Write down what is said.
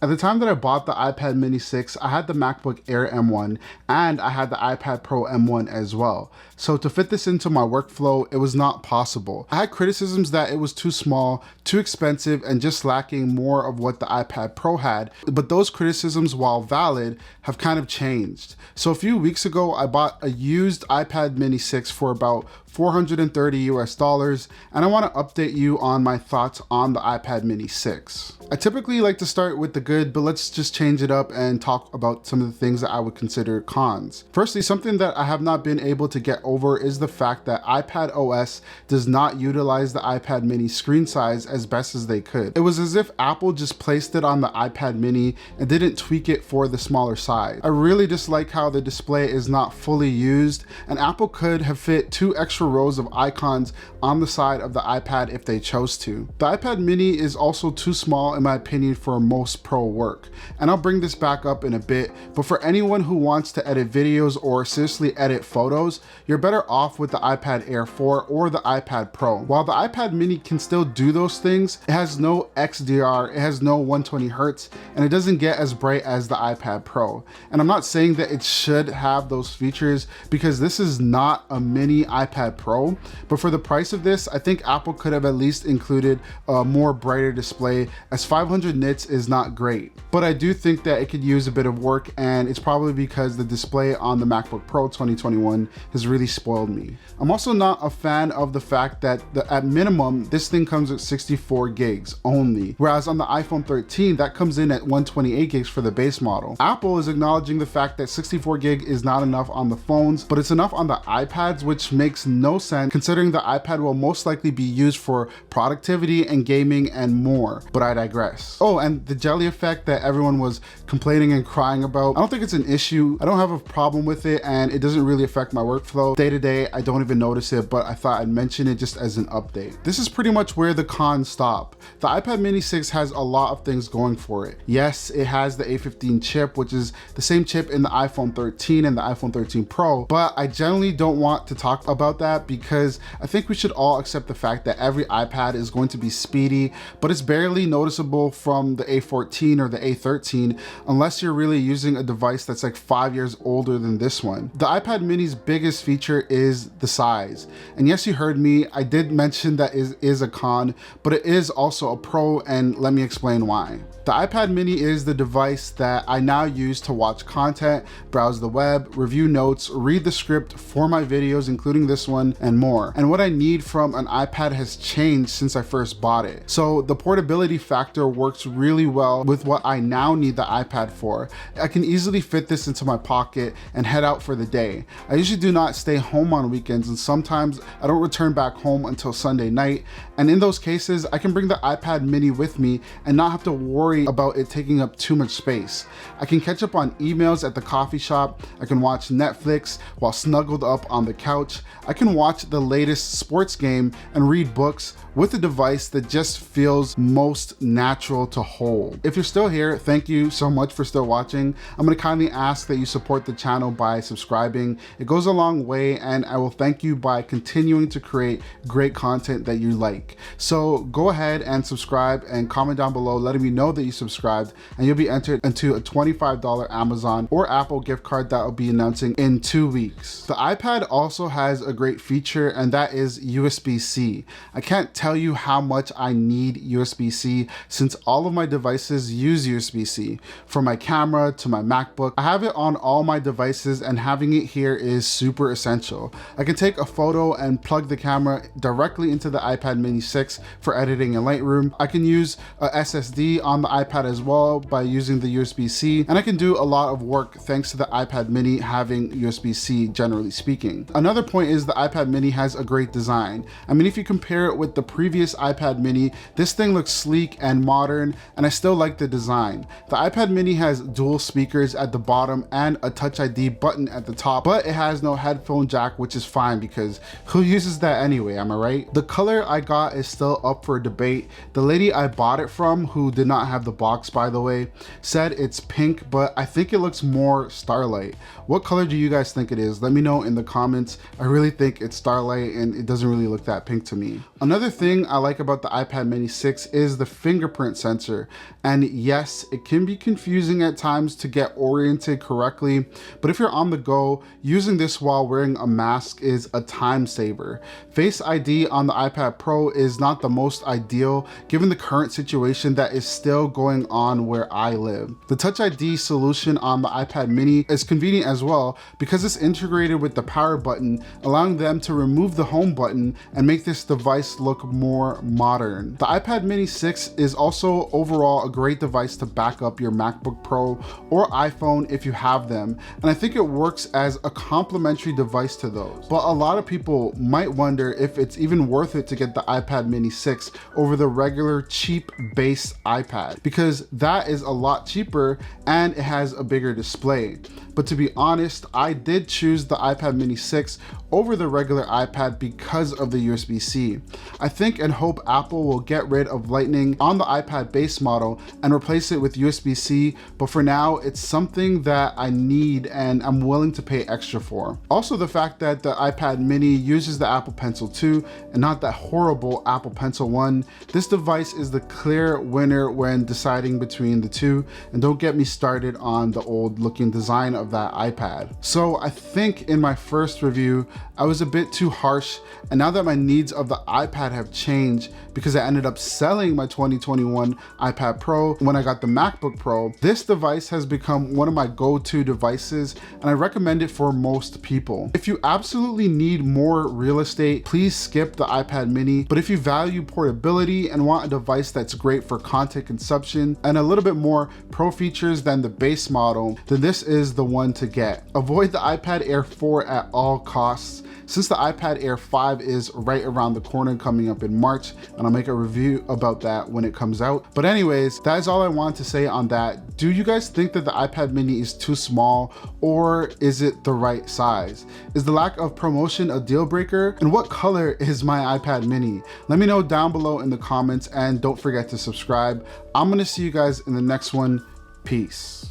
At the time that I bought the iPad mini 6, I had the MacBook Air M1 and I had the iPad Pro M1 as well. So to fit this into my workflow, it was not possible. I had criticisms that it was too small, too expensive, and just lacking more of what the iPad Pro had. But those criticisms, while valid, have kind of changed. So a few weeks ago, I bought a used iPad mini 6 for about $430 US, and I want to update you on my thoughts on the iPad mini 6. I typically like to start with the good, but let's just change it up and talk about some of the things that I would consider cons. Firstly, something that I have not been able to get over is the fact that iPad OS does not utilize the iPad mini screen size as best as they could. It was as if Apple just placed it on the iPad mini and didn't tweak it for the smaller size. I really dislike how the display is not fully used, and Apple could have fit 2 extra rows of icons on the side of the iPad if they chose to. The iPad mini is also too small in my opinion for most pro work, and I'll bring this back up in a bit, but for anyone who wants to edit videos or seriously edit photos, you're better off with the iPad Air 4 or the iPad Pro. While the iPad mini can still do those things, it has no XDR, it has no 120 Hz, and it doesn't get as bright as the iPad Pro. And I'm not saying that it should have those features because this is not a mini iPad Pro, but for the price of this, I think Apple could have at least included a more brighter display, as 500 nits is not great. But I do think that it could use a bit of work, and it's probably because the display on the MacBook Pro 2021 has really spoiled me. I'm also not a fan of the fact that at minimum, this thing comes with 64 gigs only, whereas on the iPhone 13, that comes in at 128 gigs for the base model. Apple is acknowledging the fact that 64 gig is not enough on the phones, but it's enough on the iPads, which makes no sense considering the iPad will most likely be used for productivity and gaming and more, but I digress. Oh, and the jelly effect that everyone was complaining and crying about, I don't think it's an issue. I don't have a problem with it, and it doesn't really affect my workflow. Day to day, I don't even notice it, but I thought I'd mention it just as an update. This is pretty much where the cons stop. The iPad mini 6 has a lot of things going for it. Yes, it has the A15 chip, which is the same chip in the iPhone 13 and the iPhone 13 Pro, but I generally don't want to talk about that because I think we should all accept the fact that every iPad is going to be speedy, but it's barely noticeable from the A14 or the A13 unless you're really using a device that's like 5 years older than this one. The iPad mini's biggest feature is the size. And yes, you heard me, I did mention that is a con, but it is also a pro, and let me explain why. The iPad mini is the device that I now use to watch content, browse the web, review notes, read the script for my videos, including this one, and more. And what I need from an iPad has changed since I first bought it. So the portability factor works really well with what I now need the iPad for. I can easily fit this into my pocket and head out for the day. I usually do not stay home on weekends, and sometimes I don't return back home until Sunday night. And in those cases, I can bring the iPad mini with me and not have to worry about it taking up too much space. I can catch up on emails at the coffee shop. I can watch Netflix while snuggled up on the couch. I can watch the latest sports game and read books with a device that just feels most natural to hold. If you're still here, thank you so much for still watching. I'm gonna kindly ask that you support the channel by subscribing. It goes a long way, and I will thank you by continuing to create great content that you like. So go ahead and subscribe and comment down below letting me know that you subscribed, and you'll be entered into a $25 Amazon or Apple gift card that I'll be announcing in 2 weeks. The iPad also has a great feature, and that is USB-C. I can't tell you how much I need USB-C since all of my devices use USB-C. From my camera to my MacBook, I have it on all my devices, and having it here is super essential. I can take a photo and plug the camera directly into the iPad mini 6 for editing in Lightroom. I can use a SSD on the iPad as well by using the USB-C, and I can do a lot of work thanks to the iPad mini having USB-C, generally speaking. Another point is the iPad mini has a great design. I mean, if you compare it with the previous iPad mini, this thing looks sleek and modern, and I still like the design. The iPad mini has dual speakers at the bottom and a TouchID button at the top, but it has no headphone jack, which is fine because who uses that anyway, am I right? The color I got is still up for debate. The lady I bought it from, who did not have the box by the way, said it's pink, but I think it looks more Starlight. What color do you guys think it is? Let me know in the comments. I really think it's Starlight, and it doesn't really look that pink to me. Another thing I like about the iPad mini 6 is the fingerprint sensor. And yes, it can be confusing at times to get oriented correctly, but if you're on the go, using this while wearing a mask is a time saver. Face ID on the iPad Pro is not the most ideal given the current situation that is still going on where I live. The TouchID solution on the iPad mini is convenient as well because it's integrated with the power button, allowing them to remove the home button and make this device look more modern. The iPad mini 6 is also overall a great device to back up your MacBook Pro or iPhone if you have them, and I think it works as a complementary device to those. But a lot of people might wonder if it's even worth it to get the iPad mini 6 over the regular cheap base iPad, because that is a lot cheaper and it has a bigger display. But to be honest, I did choose the iPad mini 6 over the regular iPad because of the USB-C. I think and hope Apple will get rid of Lightning on the iPad base model and replace it with USB-C, but for now, it's something that I need and I'm willing to pay extra for. Also, the fact that the iPad mini uses the Apple Pencil 2 and not that horrible Apple Pencil 1, this device is the clear winner when deciding between the two, and don't get me started on the old looking design of that iPad. So I think in my first review, I was a bit too harsh, and now that my needs of the iPad have changed because I ended up selling my 2021 iPad Pro when I got the MacBook Pro, this device has become one of my go-to devices, and I recommend it for most people. If you absolutely need more real estate, please skip the iPad mini, but if you value portability and want a device that's great for content consumption and a little bit more pro features than the base model, then this is the one to get. Avoid the iPad Air 4 at all costs, since the iPad Air 5 is right around the corner coming up in March, and I'll make a review about that when it comes out. But anyways, that is all I want to say on that. Do you guys think that the iPad mini is too small, or is it the right size? Is the lack of promotion a deal breaker? And what color is my iPad mini? Let me know down below in the comments, and don't forget to subscribe. I'm gonna see you guys in the next one. Peace.